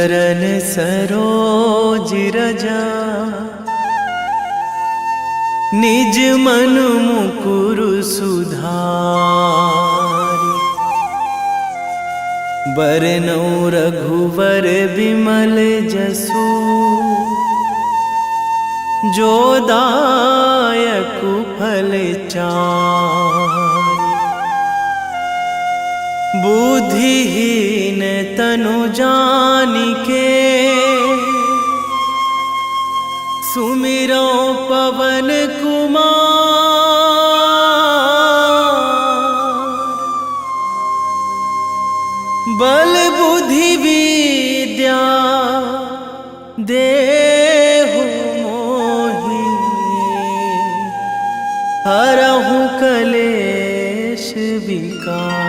चरण सरोज रजा, निज मन मुकुर सुधारि। बरनउँ रघुवर विमल जसु, जो दायक फल चारि। बुद्धिहीन तनु जानिके, सुमिरो पवन कुमार। बल बुद्धि विद्या देहु मोहि, हरहु कलेश विकार।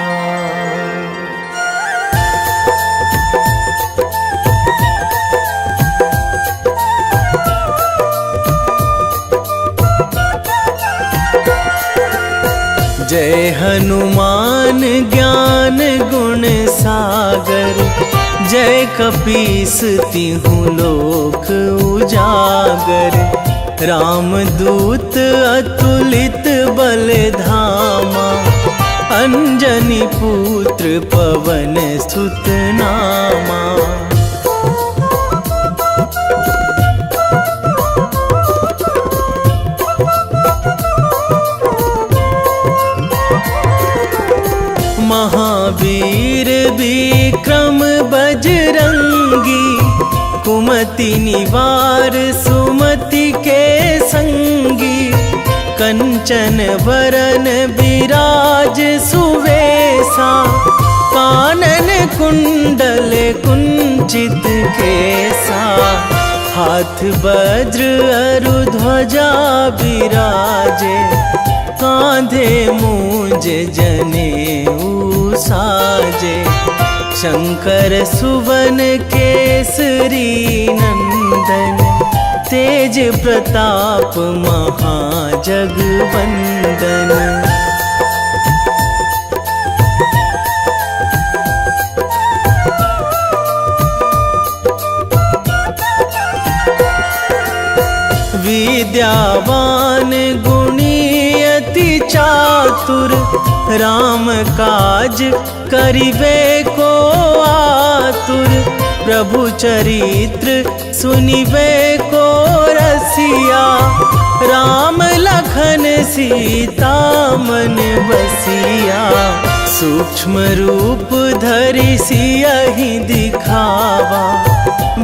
जय हनुमान ज्ञान गुण सागर, जय कपीस तिहु लोक उजागर। रामदूत अतुलित बल धामा, अंजनी पुत्र पवन सुत नामा। महावीर विक्रम बजरंगी, कुमति निवार सुमति के संगी। कंचन वरन विराज सुवेशा, कानन कुंडल कुंचित केसा। हाथ वज्र अरु ध्वजा विराजे, कांधे मूंज जनेऊ साजे। शंकर सुवन केसरी नंदन, तेज प्रताप महाजगवंदन। विद्यावान गुणी अति चातुर, राम काज करिबे को आतुर। प्रभु चरित्र सुनिबे को रसिया, राम लखन सीता मन बसिया। सूक्ष्म रूप धरि सियहि दिखावा,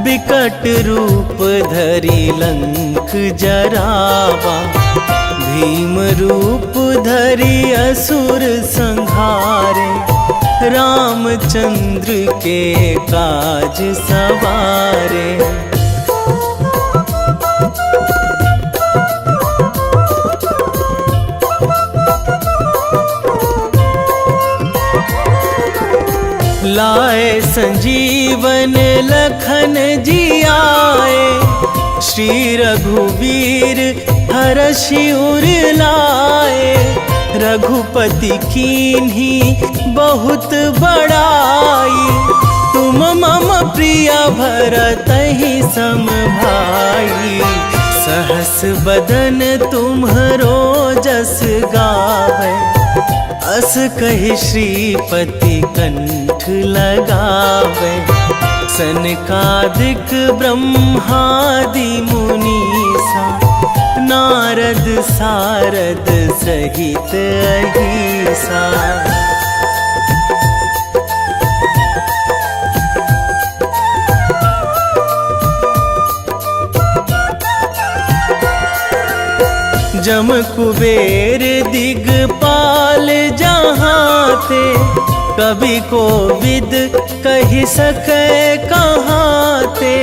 बिकट रूप धरि लंक जरावा। भीम रूप धरि असुर संहारे, रामचंद्र के काज सवारे। लाए संजीवन लखन जियाए, श्री रघुवीर हरषि उर लाए। रघुपति कीन्ही बहुत बड़ाई, तुम मम प्रिय भरतहि सम भाई। सहस बदन तुम्हरो जस गावै, अस कहि श्रीपति कंठ लगावै। सनकादिक ब्रह्मादि मुनीसा, नारद सारद सहित अहिसा। जम कुबेर दिगपाल जहाँ थे, कवि कोविद कहि सकै कहाँ ते।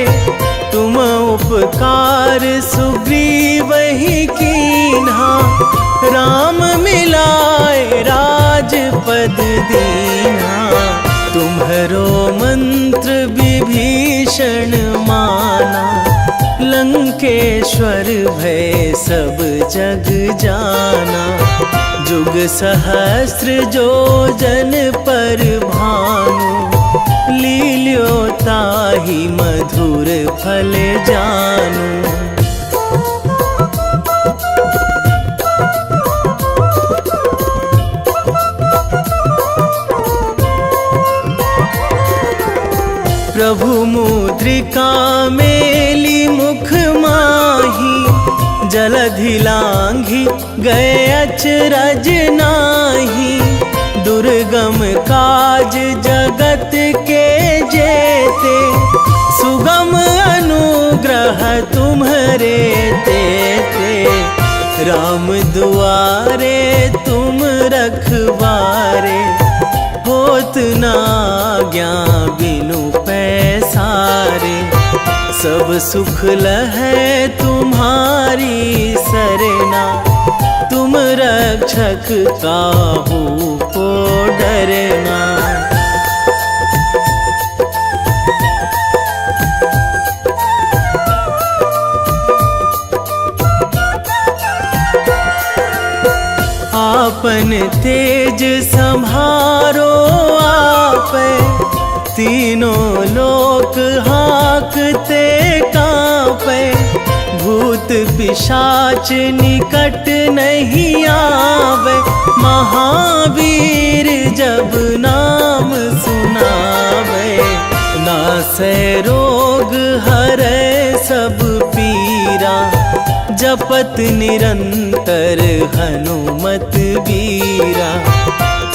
तुम उपकार सुग्रीवहि कीन्हा, राम मिलाए राजपद दीन्हा। तुम्हरो मंत्र विभीषण माना, लंकेश्वर भय सब जग जाना। जुग सहस्र जो जन पर भानु, लील्योताहि ताहि मधुर फल जानू। प्रभु मुद्रिका मेली मुख माही, जलधि लांघी गए अचरज नाही। दुर्गम काज जगत के जेते, सुगम अनुग्रह तुम्हरे तेते। राम दुआरे तुम रखवारे, होत ना आज्ञा बिनु पैसारे। सब सुख लहै तुम्हारी सरना, तुम रक्षक काहू को डरना। आपन तेज संभारो आपे, तीनों लोक हाकते कांपे। भूत पिशाच निकट नहीं आवे, महावीर जब नाम सुनावे। नासै रोग हरै सब पीरा, जपत निरंतर हनुमत वीरा।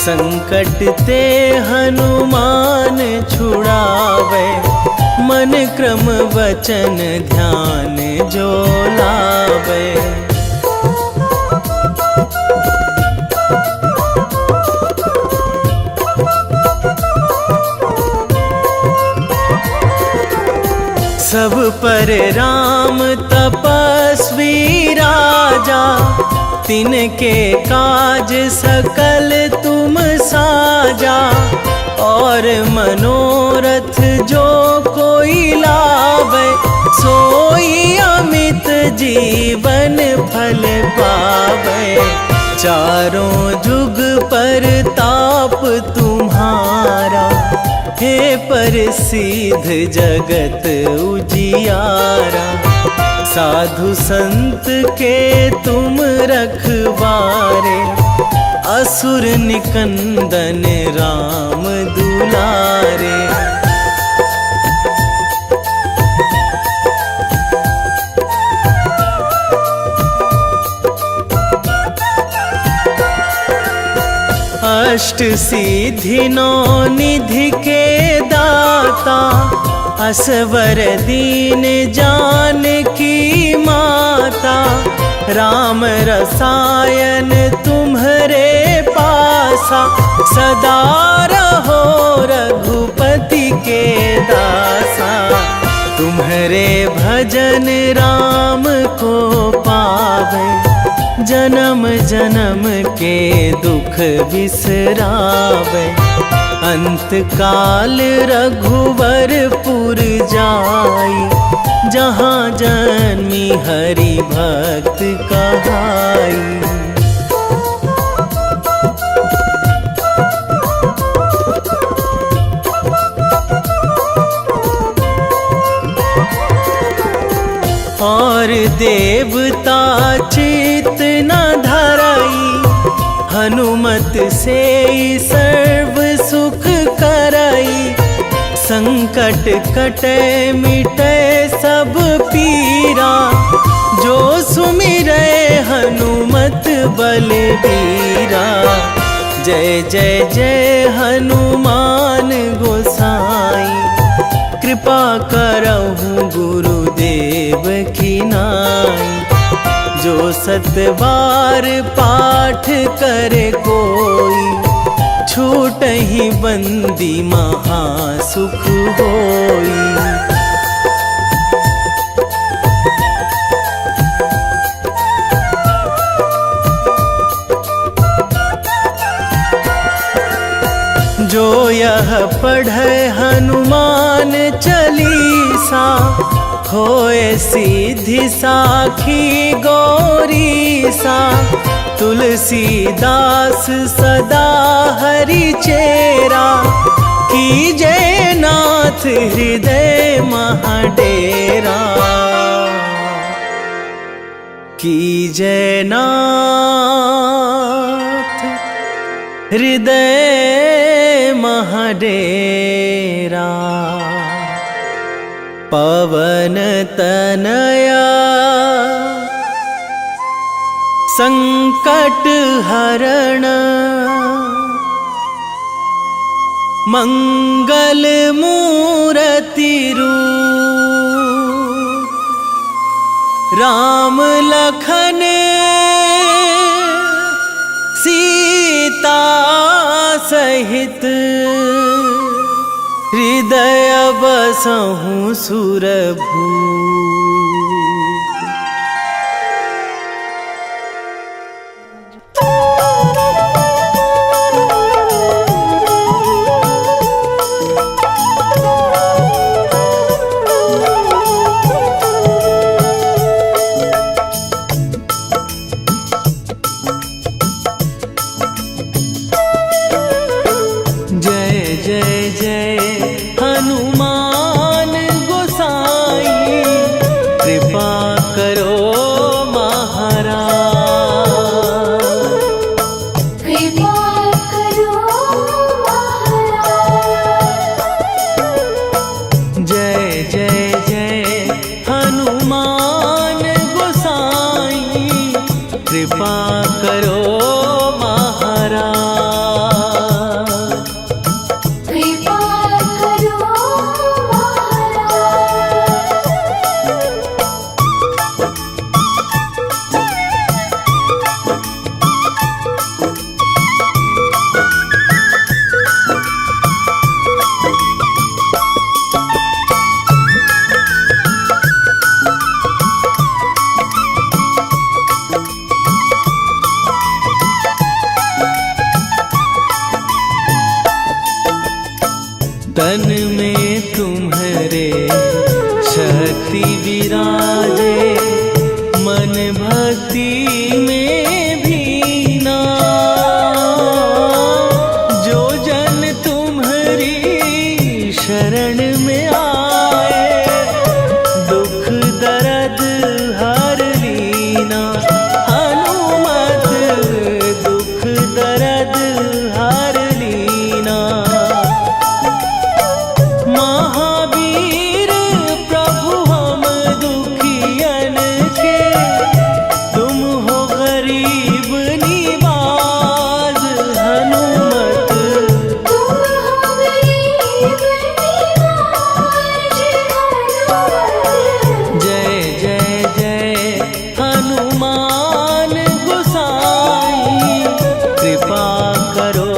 संकट ते हनुमान छुड़ावे, मन क्रम वचन ध्यान जो लावे। सब पर राम तपस्वी राजा, तिनके काज सकल तुम साजा। और मनोरथ जो कोई लावे, सोई अमित जीवन फल पावे। चारों जुग पर ताप तुम्हारा, हे प्रसिद्ध जगत उजियारा। साधु संत के तुम रखवारे, असुर निकंदन राम दुलारे। अष्ट सिद्धि नौ निधि के दाता, असवर दीन जानकी माता। राम रसायन तुम्हरे पासा, सदा रहो रघुपति के दासा। तुम्हरे भजन राम को पावे, जन्म जन्म के दुख बिसरावे। अंत काल रघुवरपुर जाई, जहाँ जन्मी हरि भक्त कहाई। और देवता चित न धराई, हनुमत से सर्व सुख कराई। संकट कटे मिटे सब पीरा, जो सुमिरै हनुमत बलबीरा। जय जय जय हनुमान गोसाई, कृपा करहु गुरुदेव की नाई। जो सतबार पाठ करे कोई, छूटहि बंदी महासुख होई। जो यह पढ़े हनुमान चालीसा, होए सीधी साखी गौरीसा। तुलसीदास सदा हरि चेरा, कीजे नाथ हृदय महाडेरा, कीजे नाथ हृदय महाडेरा। पवन तनया संकट हरण, मंगल मूर्ति रूप, राम लखन सीता सहित, हृदय बसहु सुरभूप। तन में तुम्हारे शक्ति विराजे, मन भक्ति में भीना। जो जन तुम्हारी शरण में आए, दुख दर्द हर लीना। हनुमत दुख दर्द हर लीना। महावीर प्रभु हम दुखियन के, तुम हो गरीब निवाज। हनुमत तुम हो गरीब निवाज। जय जय जय हनुमान गोसाई, कृपा करो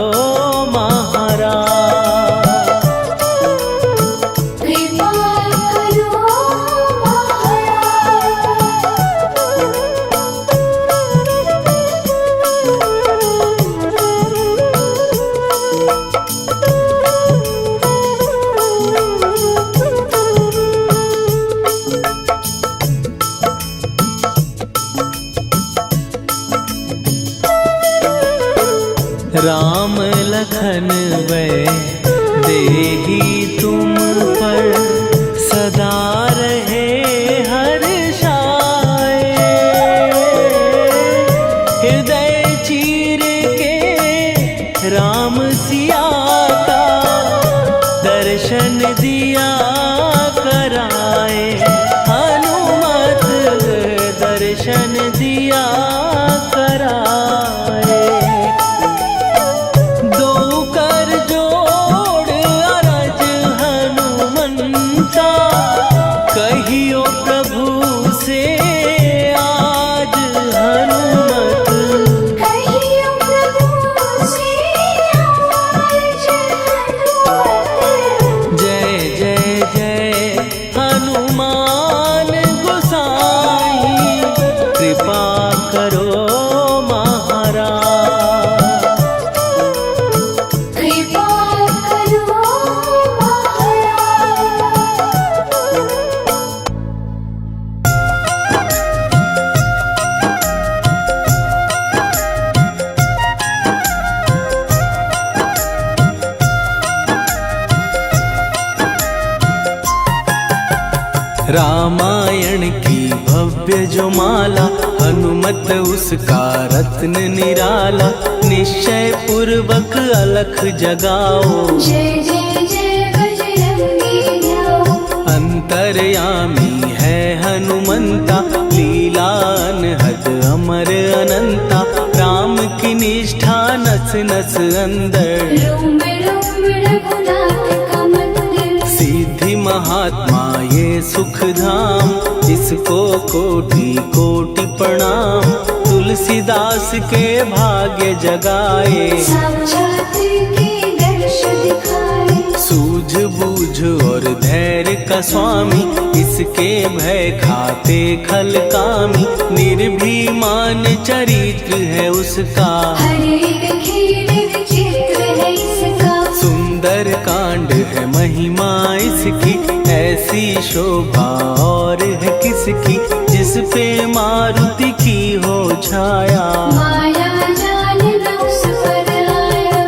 राम लखन वै देही तुम पर, सदा रहे हर्षाए। हृदय चीर के राम सिया का, दर्शन दिया कराए। हनुमत दर्शन दिया कराए। कहियो प्रभु से आज। हनुमत कहियो प्रभु से आज। जय जय जय हनुमान गोसाई, कृपा करो कृपा करो रामायण की भव्य जो माला, हनुमत उसका रत्न निराला। निश्चय पूर्वक अलख जगाओ, जय जय जय बजरंगी ध्याओ। अंतर्यामी है हनुमंता, लीला अनहद अमर अनंता। राम की निष्ठा नस नस अंदर, रोम रोम रघुनाथ का मंदिर। सिद्धि महात्मा ये सुख धाम, इसको कोटि कोटि प्रणाम। तुलसीदास के भाग्य जगाए, साक्षात के दर्श दिखाए। सूझ बूझ और धैर्य का स्वामी, इसके भय खाते खल कामी। निर्भीमान चरित्र है उसका, हर एक खेल विचित्र है इसका। सुंदर कांड है महिमा इसकी। ऐसी शोभा और है किसकी, जिस पे मारुति की हो छाया। माया जाल न उस पर आया।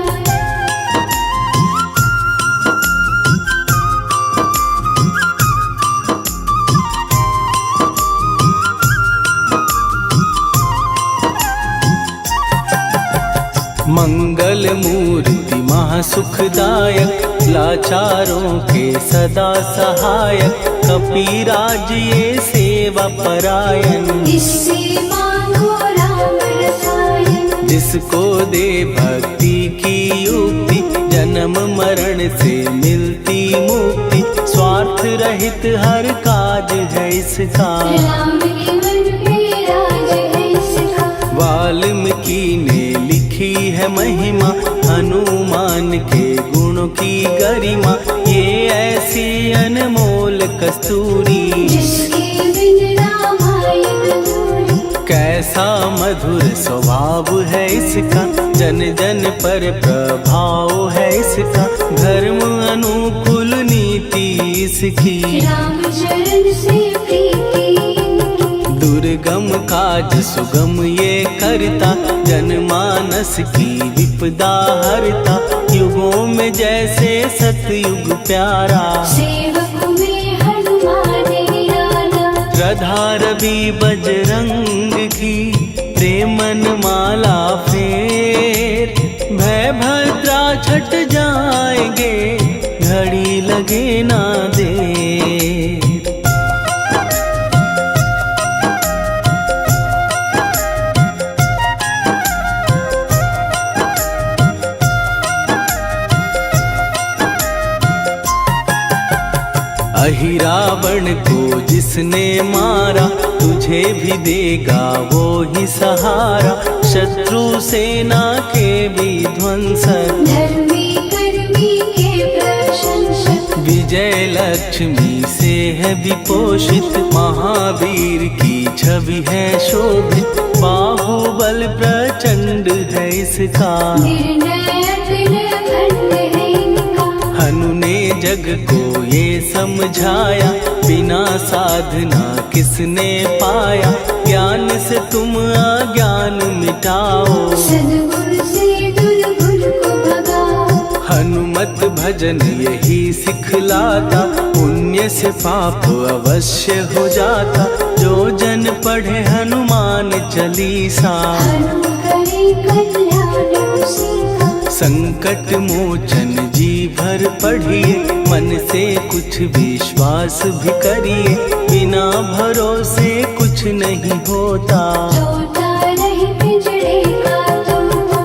मंगल मूर्ति महासुखदायक, लाचारों के सदा सहायक। कपीराज ये सेवा परायण, इससे मांगो राम रसायन। जिसको दे भक्ति की युक्ति, जन्म मरण से मिलती मुक्ति। स्वार्थ रहित हर काज है इसका, राम के मन पे राज है इसका। वाल्मीकि ने लिखी है महिमा, हनुमान के गुणों की गरिमा। ये ऐसी अनमोल कस्तूरी, जिसके बिन रामायण अधूरी। कैसा मधुर स्वभाव है इसका, जन जन पर प्रभाव है इसका। धर्म अनुकूल नीति इसकी, राम चरण से प्रीति इनकी। दुर्गम काज सुगम ये करता, जनमानस की विपदा हरता। युगों में जैसे सतयुग प्यारा, सेवक में हनुमान निराला। श्रद्धा रवि बजरंग की, प्रेमन माला फेर। भय भद्रा छट जाएंगे, घड़ी लगे ना देर। अहिरावण को जिसने मारा, तुझे भी देगा वो ही सहारा। शत्रु सेना के विध्वंसक, धर्मी कर्मी के प्रशंसक। विजय लक्ष्मी से है विपोषित। महावीर की छवि है शोभित, बाहुबल प्रचंड है इसका। निर्णय खंड है इनका। हनु ने जग को ये समझाया, बिना साधना किसने पाया। ज्ञान से तुम अज्ञान मिटाओ, सद्गुण से दुर्गुण को भगाओ। हनुमत भजन यही सिखलाता, पुण्य से पाप अवश्य हो जाता। जो जन पढ़े हनुमान चालीसा, हनु करे कल्याण उसी का। संकट मोचन जी भर पढ़िए, मन से कुछ विश्वास भी करिए। बिना भरोसे कुछ नहीं होता, तोता रहे पिंजड़े का तोता।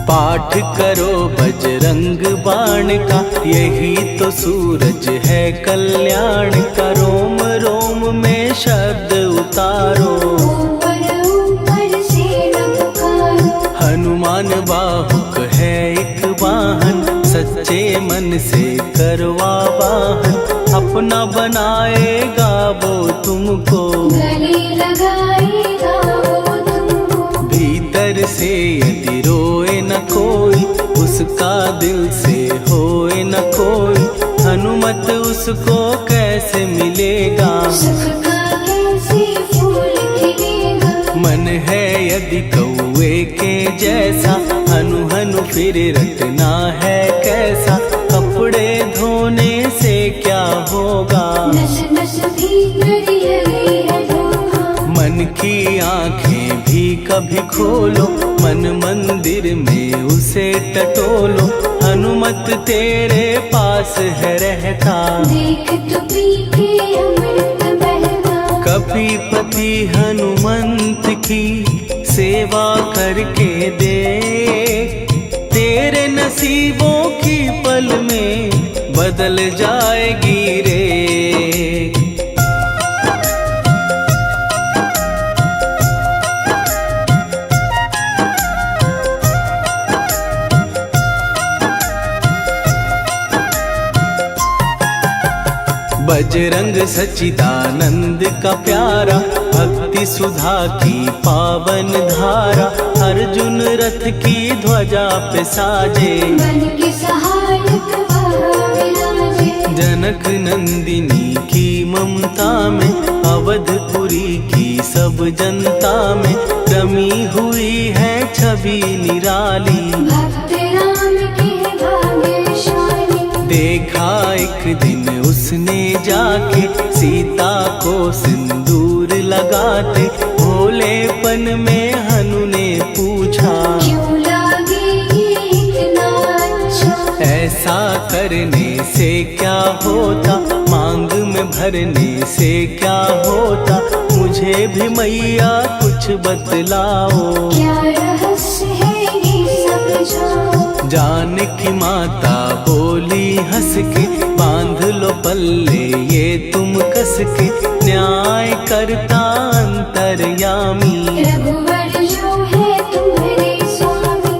पाठ करो बजरंग बाण का, यही तो सूरज है कल्याण का। रोम रोम में शब्द उतारो, ऊपर ऊपर से न पुकारो। हनुमान बाहुक है एक वाहन, सच्चे मन से करवा वाहन। अपना बनाएगा वो तुमको, गले लगाएगा वो तुमको। भीतर से यदि रोए न कोई, उसका दिल से होए न कोई। हनुमत उसको कैसे मिलेगा, सुख का कैसे फिर रटना है कैसा, कपड़े धोने से क्या होगा। नस नस भीतर यही है धोखा। मन की आंखें भी कभी खोलो, मन मंदिर में उसे टटोलो। हनुमत तेरे पास है रहता, देख तो पी के अमृत बहता। कपीपति हनुमंत की सेवा करके देख, तेरे नसीबों की पल में बदल जाएगी रे। बजरंग सच्चिदानंद का प्यारा, भक्ति सुधा की पावन धारा। अर्जुन रथ की ध्वजा पे साजे, बन के सहायक वह विराजे। जनक नंदिनी की ममता में, अवधपुरी की सब जनता में रमी हुई है छवि निराली। भक्त राम के भाग्यशाली। देखा एक दिन उसने जाके सीता को सिंदूर लगाते, भोलेपन में हनु ने पूछा, क्यों लागे ये इतना अच्छा। ऐसा करने से क्या होता, मांग में भरने से क्या होता। मुझे भी मैया कुछ बतलाओ, क्या रहस्य है ये सब जाओ। जानकी माता बोली हंस के, बांध लो पल्ले ये तुम कस के। न्याय करता अंतर्यामी, रघुवर जो है तुम्हारे स्वामी।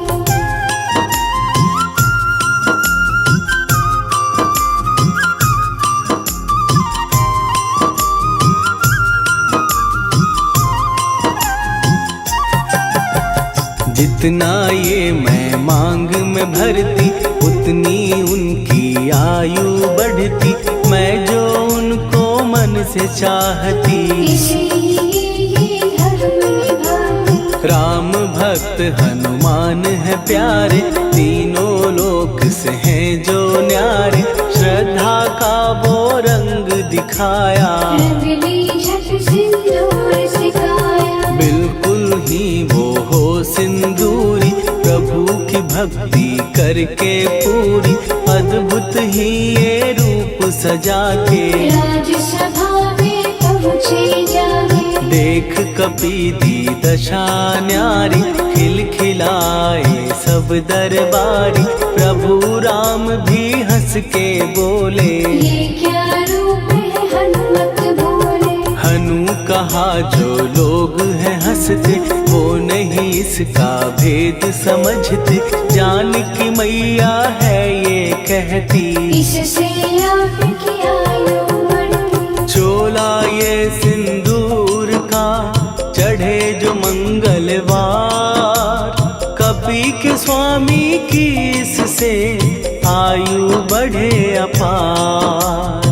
जितना ये मैं मांग में भरती, उतनी उनकी आयु बढ़ती। मैं जो उनको मन से चाहती, इसीलिए धर्म निभाती। राम भक्त हनुमान है प्यारे, तीनों लोक से हैं जो न्यारे। श्रद्धा का वो रंग दिखाया, रंग ली झट सिंदूर सिखाया। बिल्कुल ही वो हो सिंदूरी, प्रभु की भक्ति करके पूरी। अद्भुत ही ये रूप सजा के, राजसभा में पहुँचे जाके। देख कपी दी दशा न्यारी, खिलखिलाए सब दरबारी। प्रभु राम भी हंस के बोले, ये क्या रूप है हनुमत बोले। हनु कहा जो लोग हैं हंसते, वो नहीं इसका भेद समझते। जानकी मैया है ये कहती, इससे आपकी आयु बढ़ती। चोला ये सिंदूर का चढ़े जो मंगलवार, कपी के स्वामी की इससे आयु बढ़े अपार।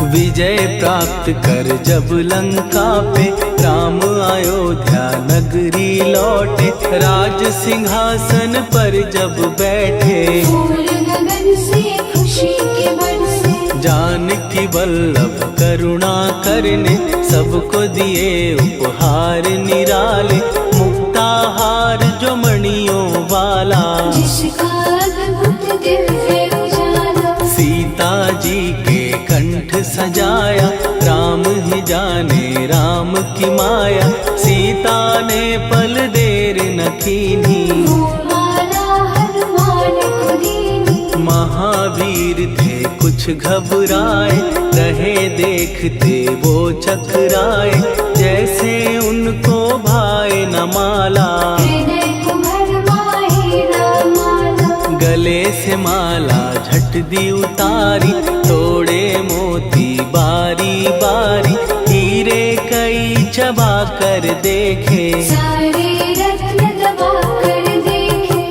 विजय प्राप्त कर जब लंका पे, राम अयोध्या नगरी लौटे। राज सिंहासन पर जब बैठे, फूल गगन से खुशी के बरसे। जानकी वल्लभ करुणा करने, सबको दिए उपहार निराले। मुक्ताहार जो मणियों वाला, जिसका अद्भुत दिव्य उजाला। सीता जी के कंठ सजाया, राम ही जाने राम की माया। सीता ने पल देर न कीन्ही, वो माला हनुमान को दीनी। महावीर थे कुछ घबराए, रहे देखते वो चकराए। जैसे उनको भाए न माला, हृदय को भरमाए रामाला। गले से माला झट दी उतारी, तोड़े मोती बारी बारी। हीरे कई चबा कर देखे, सारे रत्न दबा कर देखे।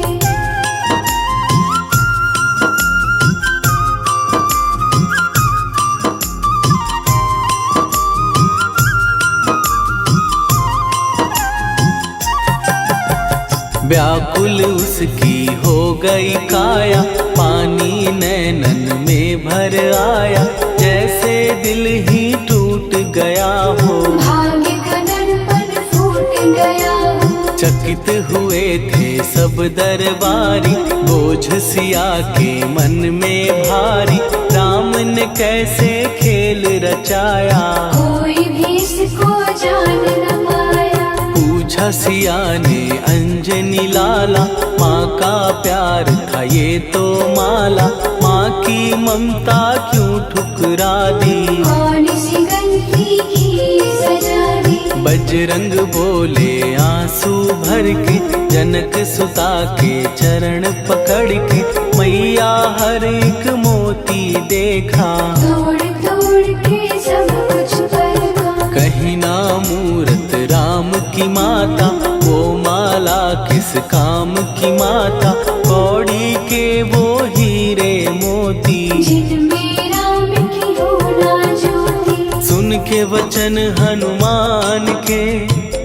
व्याकुल उसकी हो गई काया, पानी नैनन में भर आया, जैसे दिल ही टूट गया हो। भाग्य का दर्पण फूट गया हो। चकित हुए थे सब दरबारी, बोझ सिया के मन में भारी, राम ने कैसे खेल रचाया, कोई भी इसको जान न पाया। पूछा सिया ने अंजनी लाला, माँ का प्यार था ये तो माला, माँ की ममता क्यों ठुकरा दी, कौन सी गलती की सजा दी। बजरंग बोले आंसू भर के, जनक सुता के चरण पकड़ के, मैया हर एक मोती देखा, तोड़ तोड़ के सब कुछ परखा। कहीं ना मूरत राम की माता, वो माला किस काम की माता, कौड़ी के वो हीरे मोती, जिनमें राम की हो ना ज्योति। सुन के वचन हनुमान के,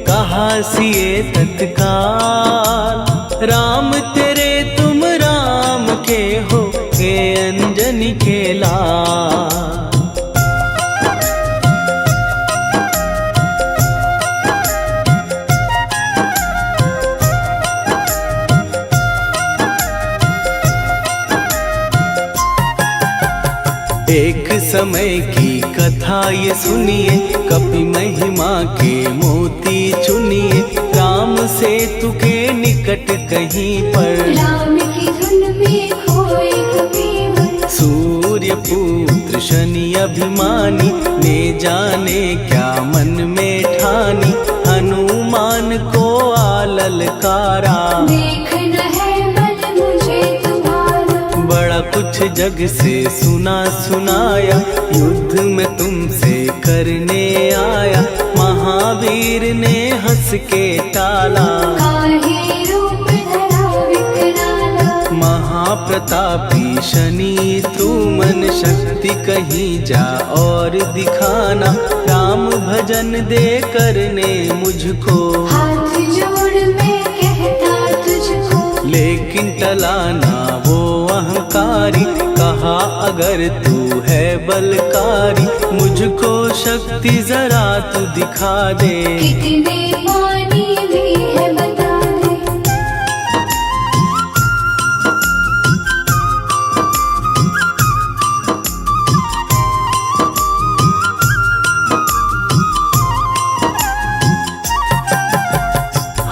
कहा सिए तत्काल, राम तेरे तुम राम के हो, के अंजनी के लाल। एक समय की कथा ये सुनिए, कपि महिमा के मोती चुनिए, राम सेतु के निकट कहीं पर, राम की धुन में खोए कबीर। सूर्य पुत्र शनि अभिमानी, ने जाने क्या मन में ठानी, हनुमान को आललकारा, देखना है बल मुझे तुम्हारा। बड़ा कुछ जग से सुना सुनाया, युद्ध में तुमसे करने आया, महावीर ने हंस के टाला, काहे रूप धरा विकराला। महाप्रतापी शनि तू मन शक्ति कहीं जा और दिखाना, राम भजन दे करने मुझको, हाथ जोड़ मैं कहता तुझको। लेकिन टला ना वो अहंकारी, कहा अगर तू है बलकारी, मुझको शक्ति जरा तू दिखा दे, कितने पानी भी है बता दे।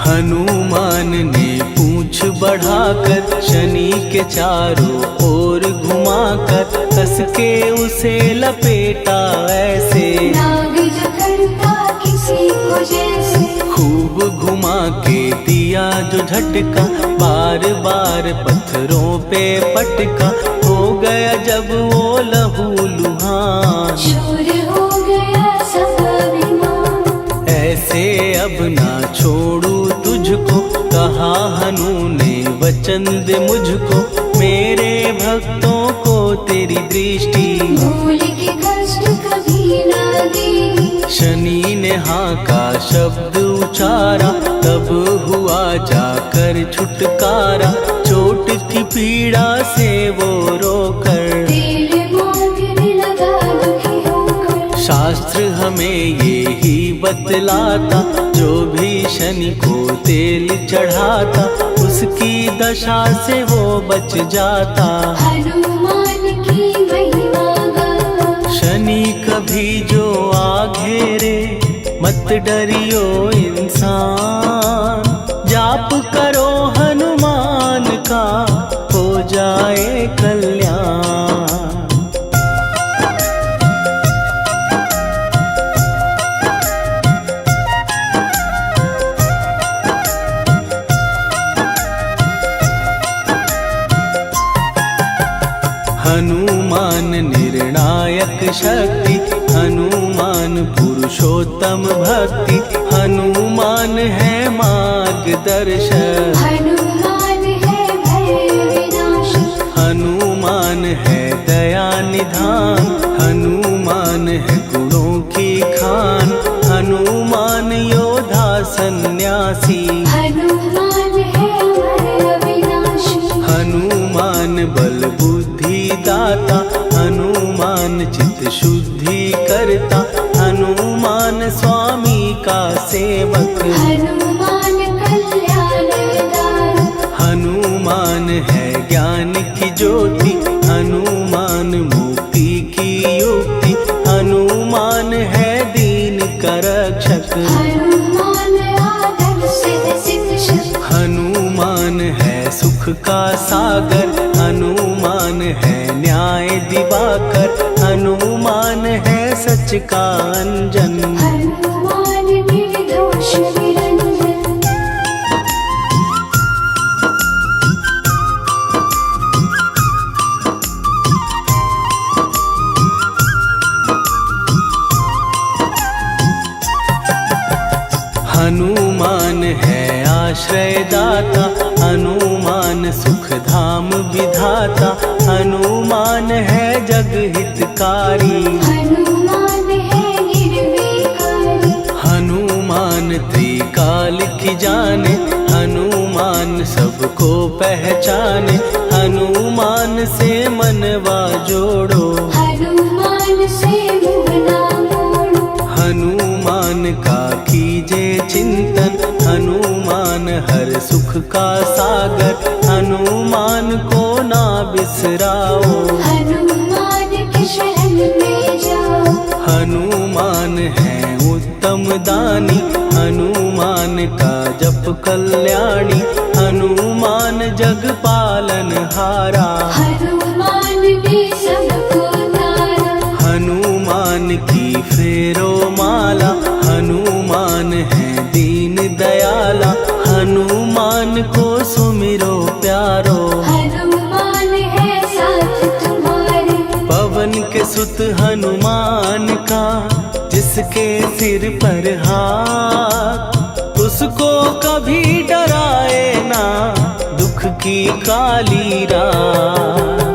हनुमान ने पूंछ बढ़ाकर, शनि के चारों ओर घुमाकर, कस के उसे लपेटा ऐसे, नाग जो करता किसी को जैसे। खूब घुमा के दिया जो झटका, बार बार पत्थरों पे पटका, हो गया जब वो लहू लुहान, शूर हो गया सब अभिमान। ऐसे अब ना छोड़ू तुझको, कहा हनु ने वचन दे मुझको, मेरे भक्तों को तेरी दृष्टि, भूल के कष्ट कभी ना देगी। शनि ने हाँ का शब्द उचारा, तब हुआ जाकर छुटकारा, चोट की पीड़ा से वो रोकर, तेल मांगने लगा दुखी होकर। शास्त्र हमें ये ही बतलाता, जो भी शनि को तेल चढ़ाता, उसकी दशा से वो बच जाता, हनुमान की महिमा गाता। शनि कभी जो आ घेरे, मत डरियो इंसान, जाप करो हनुमान का, हो जाए कल्याण। हनुमान निर्णायक शक्ति, हनुमान पुरुषोत्तम भक्ति, हनुमान है मार्गदर्शक, हनुमान है भय विनाशक। हनुमान है दया निधान, हनुमान है गुणों की खान, हनुमान योद्धा सन्यासी, हनुमान है हनुमान बल बुद्धि दाता, हनुमान चित्त शुद्धि करता, हनुमान स्वामी का सेवक। हनुमान कल्याणदायक, हनुमान है ज्ञान की ज्योति, हनुमान मुक्ति की युक्ति, हनुमान है दीन का रक्षक। हनुमान आदर्श शिक्षक, हनुमान है सुख का सागर, हनुमान है न्याय दिवाकर, हनुमान है सच का अंजन। हनुमान निर्दोष निरंजन। हनुमान है आश्रय दाता, हनुमान सुख धाम विधाता, हनुमान है जग हितकारी। हनुमान है निर्विकारी, हनुमान त्रिकाल की जाने, हनुमान सबको पहचाने, हनुमान से मनवा जोड़ो, हनुमान से मुँह ना मोड़ो। हनुमान का कीजे चिंतन, हनुमान हर सुख का सागर, हनुमान को ना बिसराओ। हनुमान की शरण में जाओ, हनुमान है उत्तम दानी, हनुमान का जप कल्याणी, हनुमान जग पालन हारा। हनुमान ने सबको तारा, हनुमान की फेरो माला, हनुमान है दीन दयाला, हनुमान को सुमिरो प्यारो। हनुमान है साथ तुम्हारे, पवन के सुत हनुमान का, जिसके सिर पर हाथ, उसको कभी डराए ना दुख की काली रात।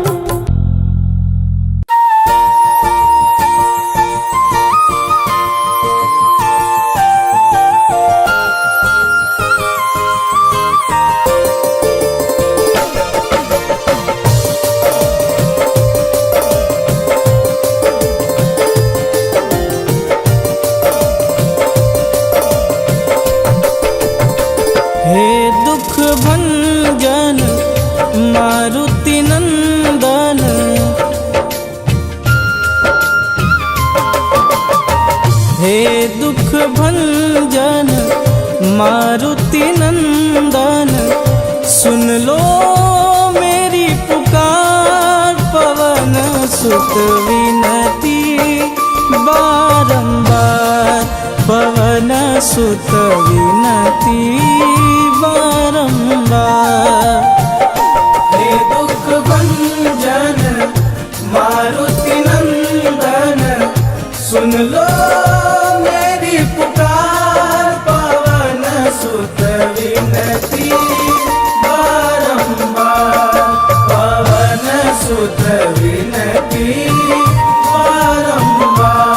हे दुख भंजन मारुति नंदन, हे दुख भंजन मारुति नंदन, सुन लो मेरी पुकार, पवन सुत विनती बारंबार, पवन सुत विनती बारंबार। हे दुख भंजन मारुति नंदन, सुन लो मेरी पुकार, पवन सुत विनती बारंबार, पवन सुत विनती बारंबार।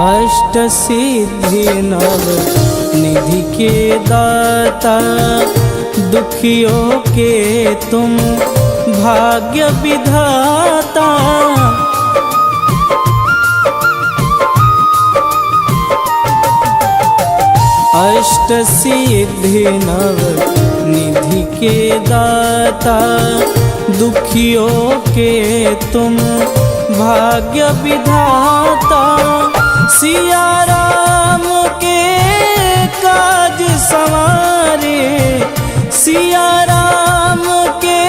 अष्ट सिद्धि नव निधि के दाता, दुखियों के तुम भाग्य विधाता। अष्ट सिद्धि नव निधि के दाता, दुखियों के तुम भाग्य विधाता। सिया राम के काज सवारे, सिया राम के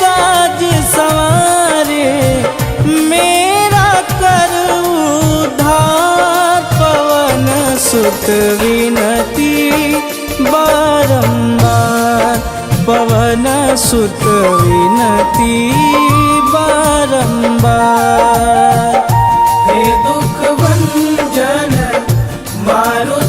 काज सवारे, मेरा कर उद्धार, पवन सुत विनती बारंबार, पवन सुत विनती बारंबार। हे दुख भंजन मारुति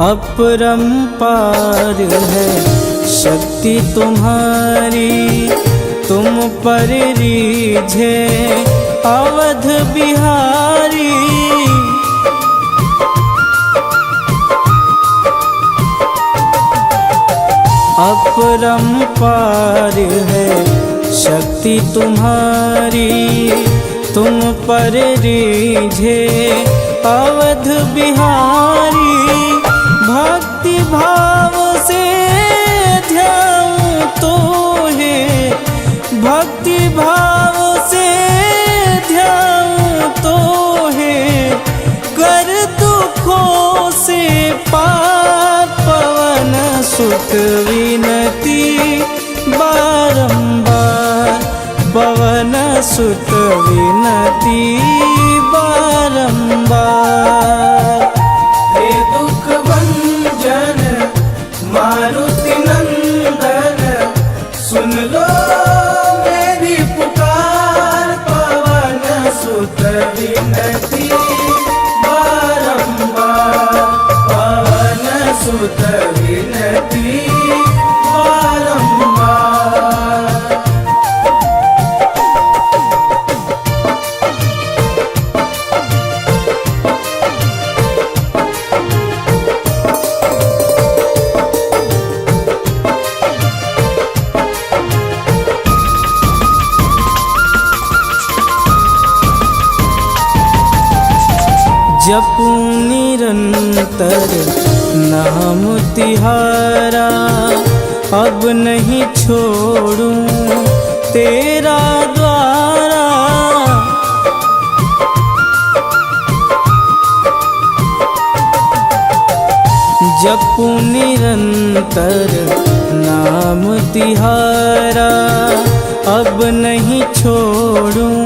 अपरंपार है शक्ति तुम्हारी, तुम पर रीझे अवध बिहारी। अपरंपार है शक्ति तुम्हारी, तुम पर रीझे अवध बिहारी। भक्ति भाव से ध्याऊं तो है, भक्ति भाव से ध्याऊं तो है, कर दुखों से पार पवन सुत विनती बारंबार, पवन सुत विनती बारंबार। हे दुख भंजन मारुति नंदन, सुन लो मेरी पुकार, पवन सुत विनती बारंबार, पवन सुत विनती बारंबार। जपूं निरंतर नाम तिहारा, अब नहीं छोड़ूं तेरा द्वारा। जपूं निरंतर नाम तिहारा, अब नहीं छोड़ूं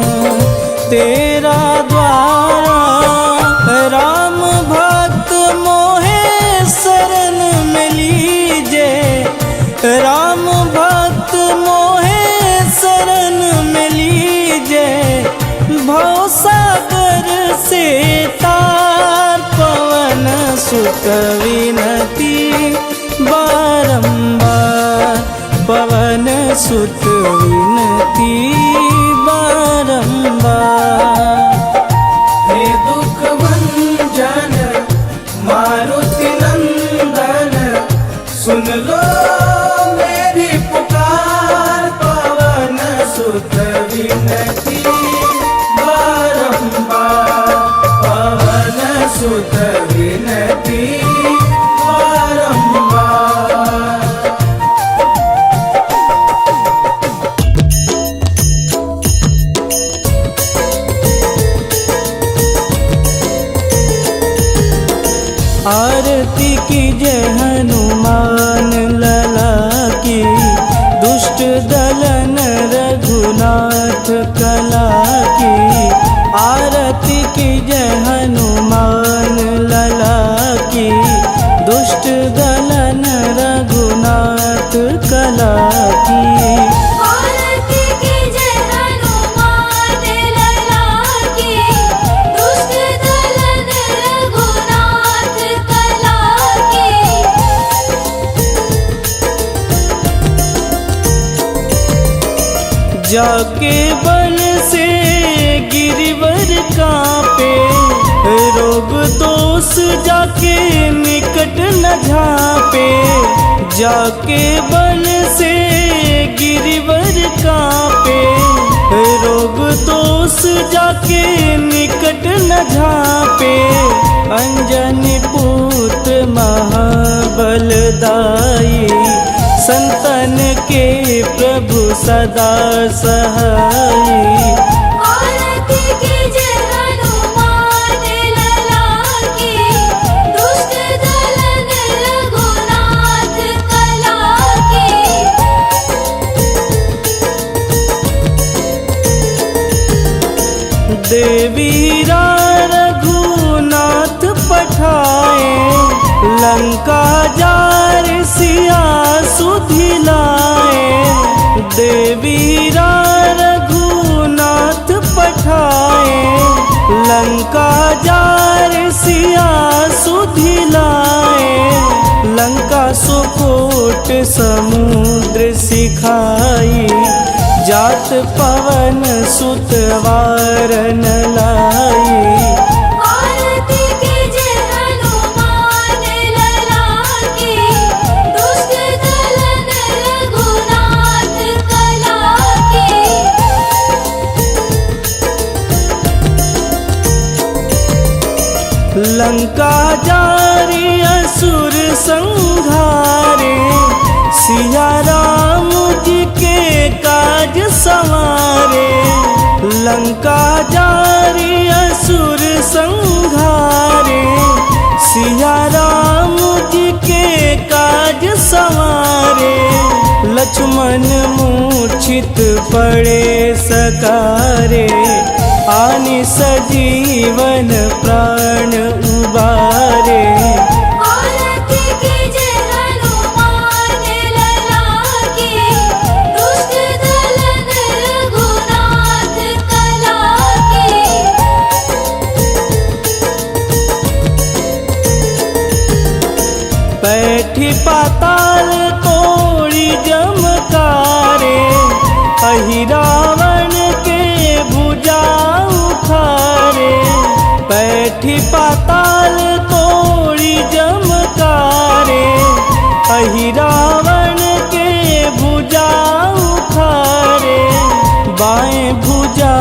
तेरा द्वारा। राम भक्त मोहे शरण में लीजे, राम भक्त मोहे शरण में लीजे। भवसागर से तार पवन सुत विनती बारंबार, पवन सुत विनती बारंबार। हे दुख भंजन मारुति नंदन, सुन लो मेरी पुकार, पवन सुत विनती बारंबार, पवन सुत विनती बारंबार। आरती की जय हनुमान लला की, दुष्ट दलन रघुनाथ कला की। आरती की जय हनुमान लला की, दुष्ट दलन रघुनाथ कला की। आरती की जय हनुमान लला की, दुष्ट दलन रघुनाथ कला की। जाके बन से गिरिवर कांपे, रोग दोष जाके निकट न झांपे। जाके बन से गिरिवर कांपे, रोग दोष जाके निकट न झांपे। अंजनी पूत महाबलदाई, संतन के प्रभु सदा सहाई। आरती की जय हनुमान लला की, दुष्ट दलन रघुनाथ कला की। देवीरा रघुनाथ पठाए, लंका जार सिया सुधिलाए। देवीरा रघुनाथ पठाए, लंका जार सिया सुधिलाए। कोट समुद्र सिखाई, जात पवन सुत वारन लाई। आरती कीजे हनुमान लला की, दुष्ट दलन रघुनाथ कला की। लंका जारी असुर संहारे, सिया राम जी के काज संवारे। लंका जारी असुर संहारे, सिया राम जी के काज संवारे। लक्ष्मण मूर्छित पड़े सकारे, आनि सजीवन प्राण उबारे। आरती कीजे हनुमान लला की, दुष्ट दलन रघुनाथ कला की। बैठी पाताल तोड़ी जमकारे, अहि रावण के भुजा उखारे। बैठी पाताल तोड़ी जमकारे, अहि रावण के भुजा उखारे। बाएं भुजा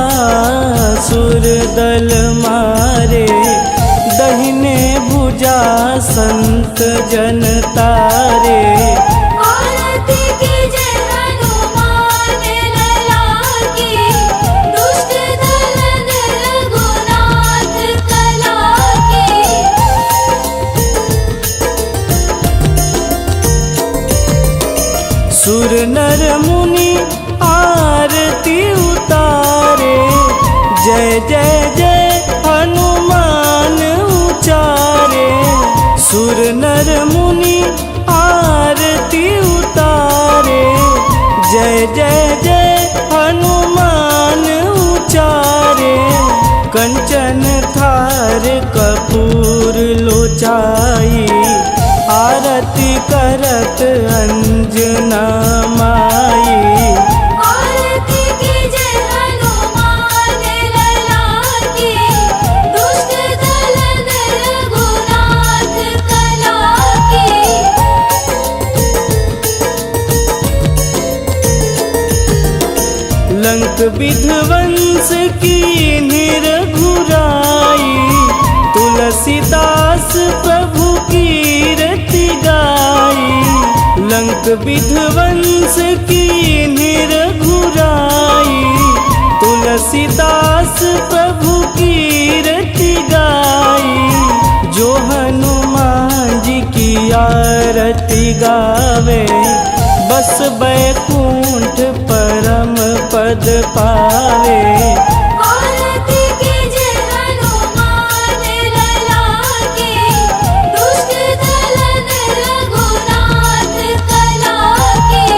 सुर दल मारे, दहिने भुजा संत जन तारे। आरती कीजे हनुमान लला की, दुष्ट दलन रघुनाथ कला की। सुर नर मुनि आरती उतारे, जय जय जय हनुमान उचारे। सुर नर मुनि आरती उतारे, जय जय जय हनुमान उचारे। कंचन थार कपूर लोचाई, आरती करत अंजना माई। आरती कीजे हनुमान लला की, दुष्ट दलन रघुनाथ कला की। लंक विध्वंस की निरघुराई, तुलसीदास प्रभु कीरति गाई। लंक विध्वंस की निरघुराई, तुलसीदास प्रभु कीरति गाई। जो हनुमान जी की आरती गावे, बस बैकुंठ परम पद पावे। आरती कीजे हनुमान लला की, दुष्ट दलन रघुनाथ कला की।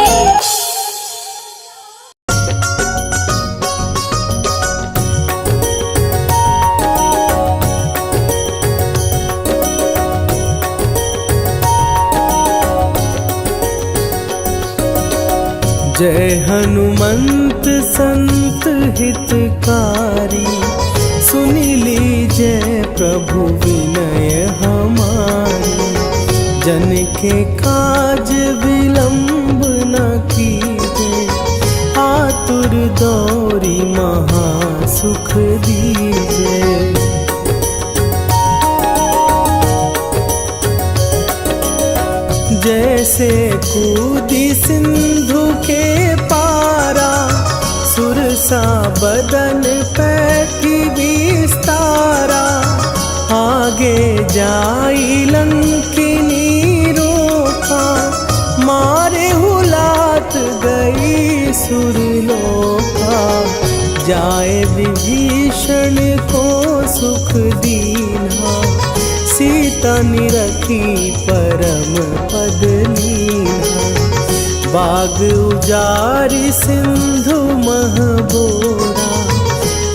जय हनुमंत संत हितकारी, सुनि लीजय प्रभु विनय हमारी। जन के काज विलंब न कीजे, आतुर दौरी महासुख दीजे। जैसे कूदी सिंधु के पारा, सुरसा बदन पैठी विस्तारा। आगे जाई लंकिनी रोका, मारे हुलात गई सुरलोका। जाए विभीषण को सुख दीना, सीता निरखी परम पद लीना। बाग उजारि सिंधु महबोरा,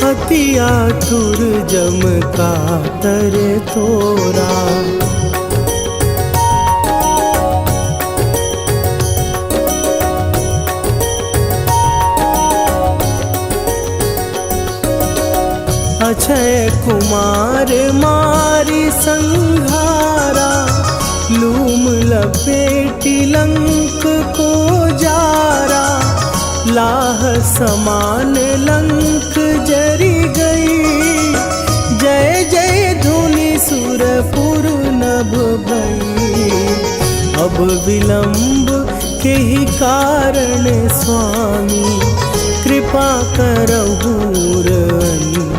अति आतुर जम कातर तोरा। अक्षय कुमार मारी संघारा, लूम लपेटी लंक को जारा, लाह समान लंक जरी गई। जय जय धुनि सुरपुर नभ भई, अब विलंब के ही कारण स्वामी, कृपा करहु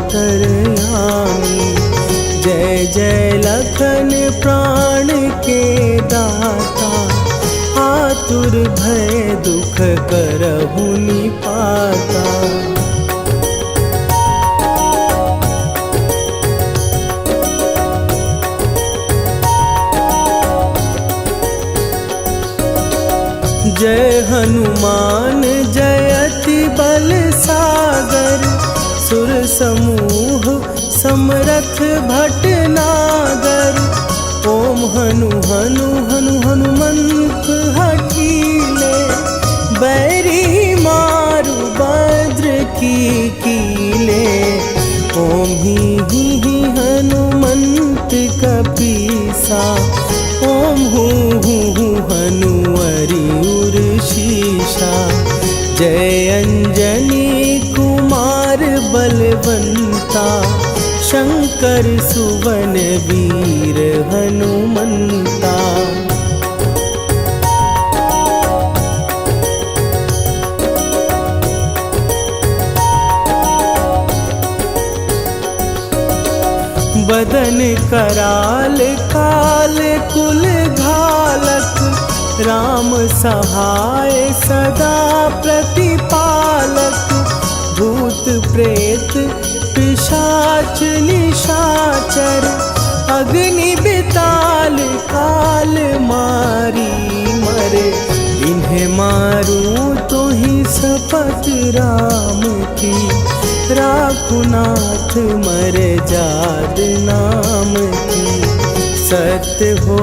अंतरयामी। जय जय लखन प्राण के दाता, आतुर भय दुख करहु निपाता। जय हनुमान जयति बल सागर, सुर समूह समरथ भटनागर। ओम हनु हनु हनु हनुमंत हठीले, बैरी मारु भद्र की कीले। ओम ही हनुमंत कपीसा, ओम हूँ हनुमरि उर शीशा। जय अंजनी कुमार बलवंता, शंकर सुवन वीर हनुमंता। बदन कराल काल कुल घालक, राम सहाय सदा प्रतिपालक। भूत प्रेत पिशाच निशाचर, अग्नि बिताल काल मारी मरे। इन्हें मारूं तो ही शपथ राम की, राखुनाथ मर जाद नाम की। सत्य हो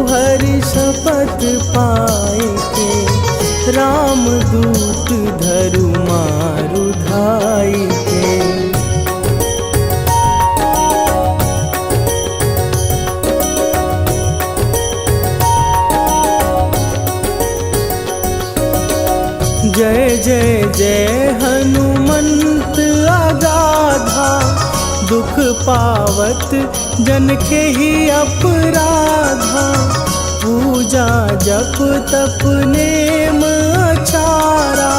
हरि शपथ पाए के, राम दूत धरु मारु धाई के। जय जय जय हनुमंत अगाधा, दुख पावत जन के ही अपराधा। पूजा जप तप नेम आचारा,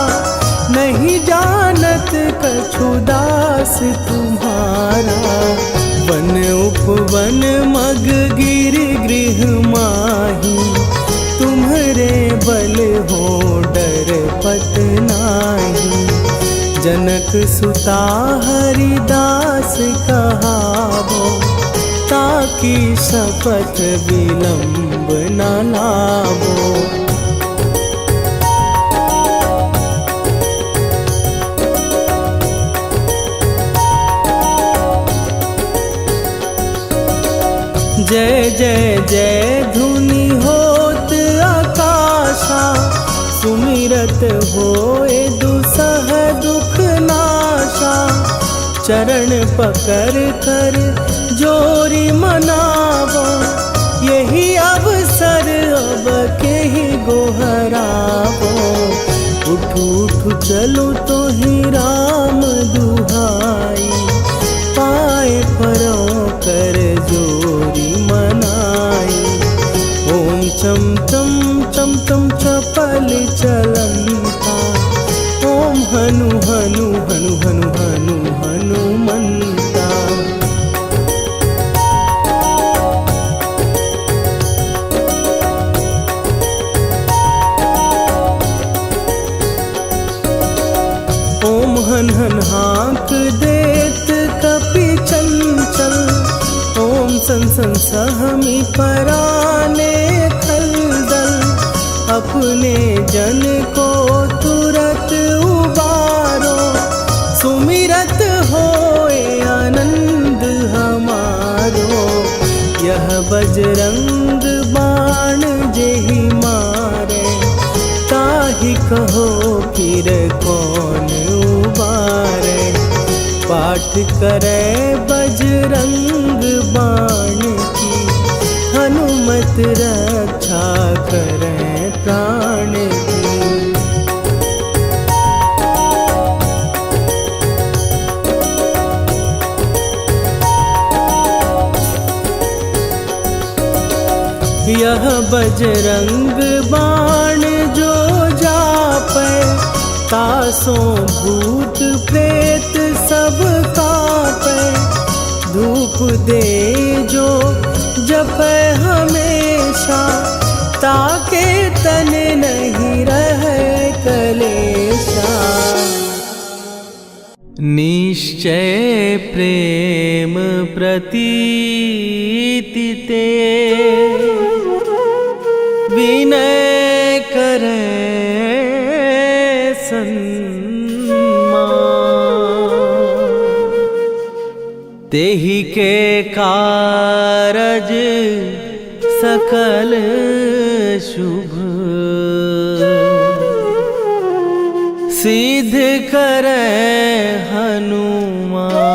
नहीं जानत कछु दास तुम्हारा। वन उपवन मग गिर गृह माही, तुम्हारे बल हो डर पत नाही। जनक सुता हरिदास कहावो, ताकि शपथ विलंब न लावो। जय जय जय धुनि होत आकाशा, सुमिरत होए दुसह दुख नाशा। चरण पकड़ कर जोरी मनावो, यही अवसर अब के ही गोहरावो। उठू उठू चलो तो ही राम दुहाई, पाए परों कर जोरी मनाई। ओम चम चम चम चम चपल चलंता, ओम हनु हनु हनु हनु हनु हनुमंता। ओम हन हन हाँक देत कपि चंचल, ओम सन सन सहमी पराने खलदल। अपने जन को तुरत उबारो, सुमिरत होए आनंद हमारो। यह बजरंग बाण जेहि मारे, ताहि कहो फिर कौन उबारे। पाठ पाठ करे बजरंग बाण की, हनुमत रक्षा करे प्राण की। यह बजरंग बाण जो जापै, तासों भूत प्रेत सब कापै। धूप दे जो जपै हमेशा, ताके तन नहीं रहे कलेशा। निश्चय प्रेम प्रतीति ते, विनय करे सन्मान। तेहि के कारज सकल शुभ, सिद्ध करे हनुमान।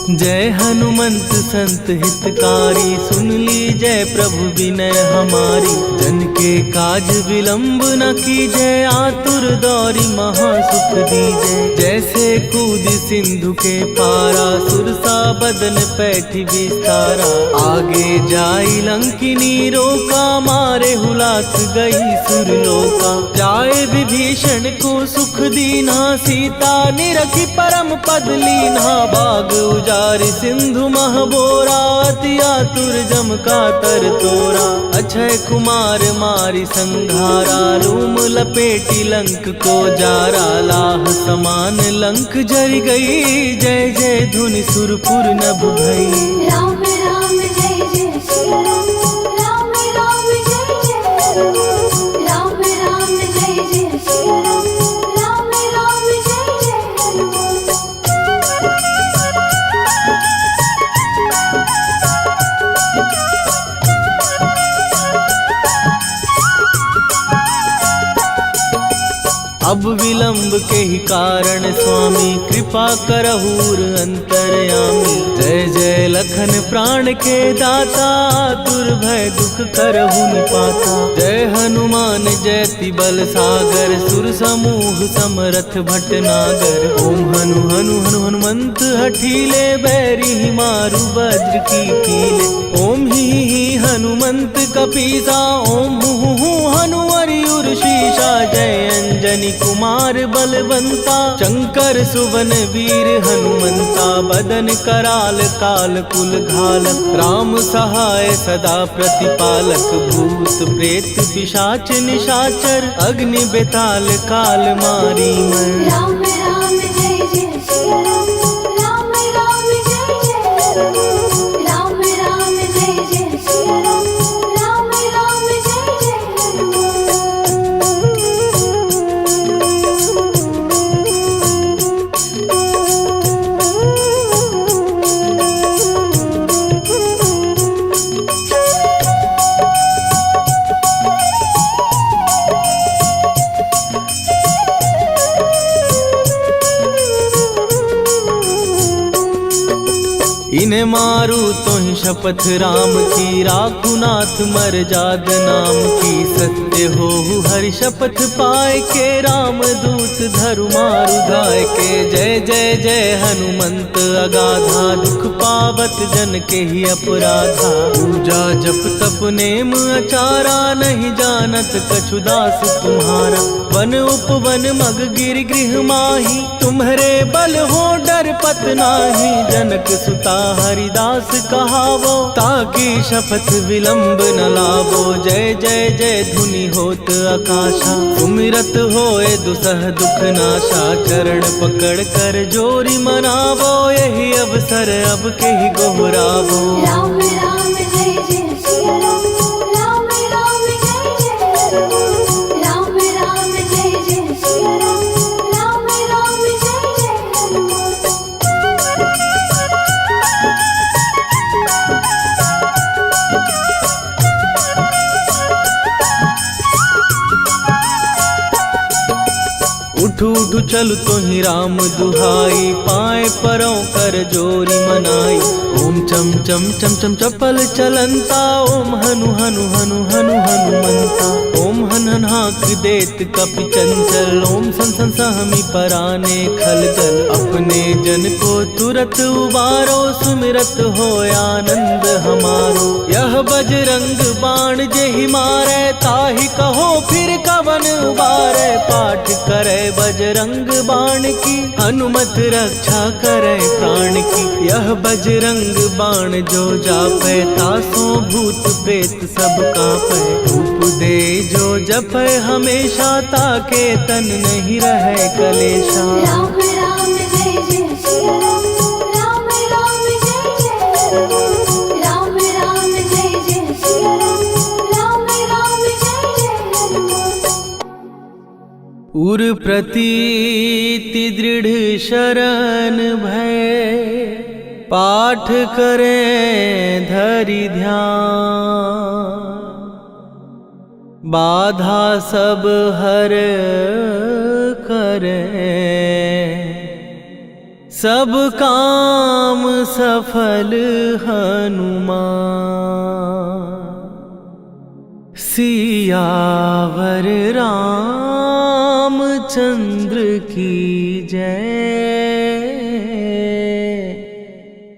जय हनुमंत संत हितकारी, सुन लीजय प्रभु विनय हमारी। जन के काज विलंब न कीजय, आतुर दौरी महासुख दीजय। जैसे कूद सिंधु के पारा, सुरसा बदन पैठी विस्तारा। आगे जाई लंकिनी रोका, मारे हुलाक गई सुरलोका। जाए विभीषण को सुख दीना, सीता निरखी परम पद लीना। बाग उजारि सिंधु महबोरा, अति आतुर जम का तर तोरा। अक्षय कुमार मारी संघारा, रूम लपेटी लंक को जारा। लाह समान लंक जर गई, जय जय धुनि सुरपुर नभ भई। राम राम जय जय सिया राम, राम राम जय जय हनुमान। राम राम जय जय सिया राम, राम राम जय जय हनुमान। अब विलंब के ही कारण स्वामी, कृपा करहूर अंतरयामी। जय जय लखन प्राण के दाता, दुर्भय दुख करहु निपाता। जय हनुमान जयति बल सागर, सुर समूह समरथ भटनागर। ओम हनु हनु हनु हनुमंत हठीले, बैरी मारु वज्र की कीले। ओम ही हनुमंत कपीसा, ओम हु हनुमरि उर्शीषा। जय अंजनी कुमार बलवंता, शंकर सुवन वीर हनुमंता। बदन कराल काल कुल घालक, राम सहाय सदा प्रतिपालक। भूत प्रेत पिशाच निशाचर, अग्नि बेताल काल मारी मर। राम राम जय जय सिया राम, राम राम जय जय हनुमान। राम राम जय जय सिया राम, राम राम जय जय हनुमान। इन्हें मारू तो ही शपथ राम की, राखू नाथ मर्याद नाम की। सत्य हो हरि शपथ पाए के, राम दूत धरु मारु धाय के। जय जय जय हनुमंत अगाधा, दुख पावत जन के ही अपराधा। पूजा जप तप नेम अचारा, नहीं जानत कछु दास तुम्हारा। वन उपवन मग गिर गृह माही, तुम्हारे बल हो डर पत नाही। जनक सुता हरिदास कहावो, ताकि शपथ विलंब न लावो। जय जय जय धुनि होत आकाशा, सुमिरत होए दुसह दुख नाशा। चरण पकड़ कर जोरी मनावो, यही अब अवसर अब के ही गोहराबो। राम राम जय जय सिया राम, राम राम जय जय हनुमान। राम राम जय जय सिया राम, राम राम जय जय हनुमान। उठू उठू चल तो ही राम दुहाई, पाए परों कर जोरी मनाई। ओम चम चम चम चम चपल चलंता, ओम हनु हनु हनु हनु हनुमंता। ओम हन हन हाक देत कपि चंचल, ओम सन सन सहमी पराने खलकल। अपने जन को तुरत उबारो, सुमिरत हो आनंद हमारो। यह बजरंग बाण जेहि मारे, ताहि कहो फिर कवन उबारे। पाठ करे बजरंग बाण की, हनुमत रक्षा करे प्राण की। यह बजरंग बाण जो जापै, तासो भूत प्रेत सब कांपै। धूप दे जो जपै हमेशा, ताके तन नहीं रहे कलेशा। राम राम जय जय सिया राम, राम राम जय जय हनुमान। राम राम जय जय सिया राम, राम राम जय जय हनुमान। उर प्रतीति दृढ़ शरण भय, पाठ करें धरि ध्यान। बाधा सब हर करें, सब काम सफल हनुमान। सियावर रामचंद्र की जय।